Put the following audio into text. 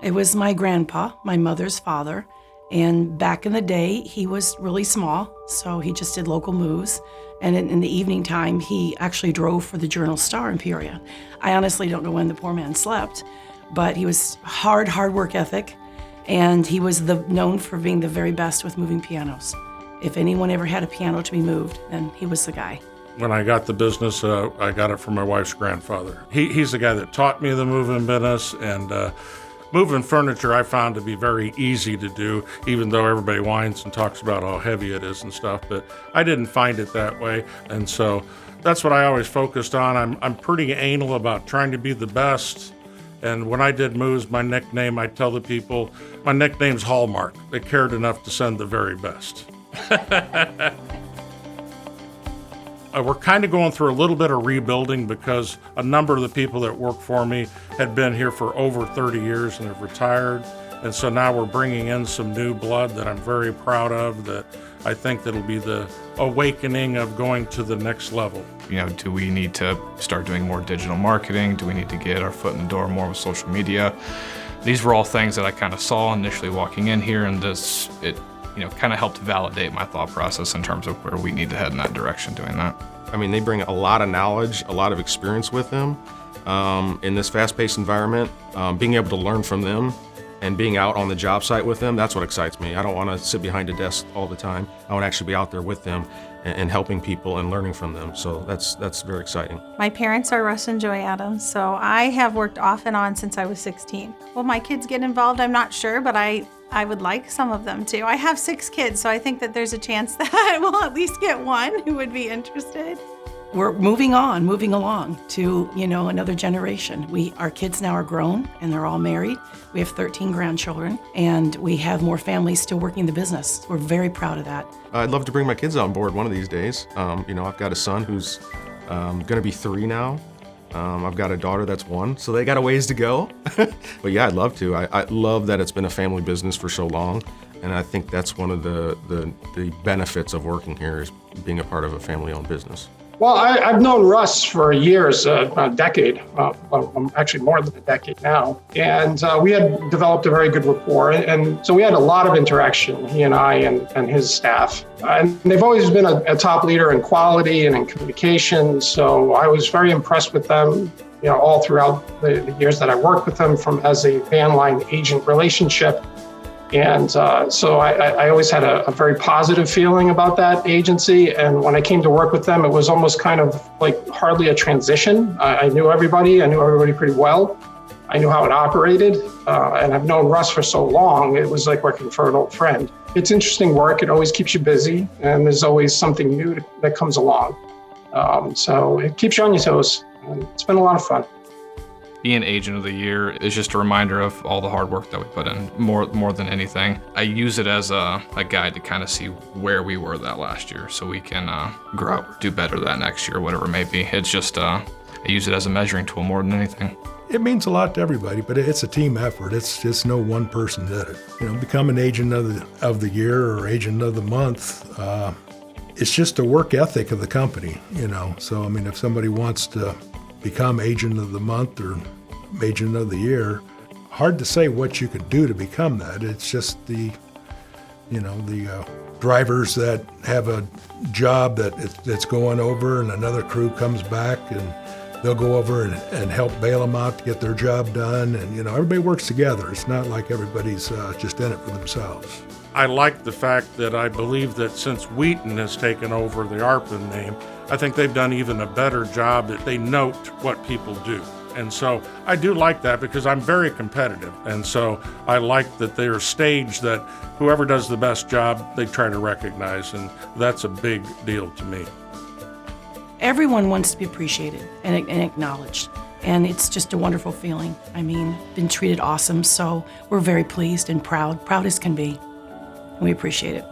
It was my grandpa, my mother's father, and back in the day, he was really small, so he just did local moves. And in the evening time, he actually drove for the Journal-Star in Peoria. I honestly don't know when the poor man slept, but he was hard work ethic, and he was known for being the very best with moving pianos. If anyone ever had a piano to be moved, then he was the guy. When I got the business, I got it from my wife's grandfather. He's the guy that taught me the moving business, and moving furniture I found to be very easy to do, even though everybody whines and talks about how heavy it is and stuff, but I didn't find it that way, and so that's what I always focused on. I'm pretty anal about trying to be the best, and when I did moves, my nickname, I tell the people, my nickname's Hallmark. They cared enough to send the very best. We're kind of going through a little bit of rebuilding because a number of the people that work for me had been here for over 30 years and have retired. And so now we're bringing in some new blood that I'm very proud of, that I think that'll be the awakening of going to the next level. Do we need to start doing more digital marketing? Do we need to get our foot in the door more with social media? These were all things that I kind of saw initially walking in here, and it kind of helped validate my thought process in terms of where we need to head in that direction doing that. I mean, they bring a lot of knowledge, a lot of experience with them in this fast-paced environment. Being able to learn from them and being out on the job site with them, that's what excites me. I don't want to sit behind a desk all the time. I want to actually be out there with them and helping people and learning from them. So that's very exciting. My parents are Russ and Joy Adams, so I have worked off and on since I was 16. Will my kids get involved? I'm not sure, but I would like some of them to. I have 6 kids, so I think that there's a chance that we'll at least get one who would be interested. We're moving along to, another generation. Our kids now are grown and they're all married. We have 13 grandchildren and we have more families still working the business. We're very proud of that. I'd love to bring my kids on board one of these days. I've got a son who's gonna be 3 now. I've got a daughter that's 1, so they got a ways to go. But yeah, I'd love to. I love that it's been a family business for so long, and I think that's one of the benefits of working here is being a part of a family-owned business. Well, I've known Russ for years, a decade, actually more than a decade now. And we had developed a very good rapport. And so we had a lot of interaction, he and I and his staff. And they've always been a top leader in quality and in communication. So I was very impressed with them, all throughout the years that I worked with them as a van line agent relationship. And so I always had a very positive feeling about that agency. And when I came to work with them, it was almost kind of like hardly a transition. I knew everybody. I knew everybody pretty well. I knew how it operated. And I've known Russ for so long, it was like working for an old friend. It's interesting work. It always keeps you busy. And there's always something new that comes along. So it keeps you on your toes. And it's been a lot of fun. Being Agent of the Year is just a reminder of all the hard work that we put in, more than anything. I use it as a guide to kind of see where we were that last year so we can grow, do better that next year, whatever it may be. It's just, I use it as a measuring tool more than anything. It means a lot to everybody, but it's a team effort. It's just no one person did it. Become an Agent of the Year or Agent of the Month, it's just a work ethic of the company, So, if somebody wants to become Agent of the Month or Agent of the Year, hard to say what you could do to become that. It's just the drivers that have a job that's going over and another crew comes back and they'll go over and help bail them out to get their job done. And, everybody works together. It's not like everybody's just in it for themselves. I like the fact that I believe that since Wheaton has taken over the Arpin name, I think they've done even a better job that they note what people do. And so I do like that because I'm very competitive. And so I like that they're staged that whoever does the best job, they try to recognize. And that's a big deal to me. Everyone wants to be appreciated and acknowledged. And it's just a wonderful feeling. Been treated awesome. So we're very pleased and proud as can be. And we appreciate it.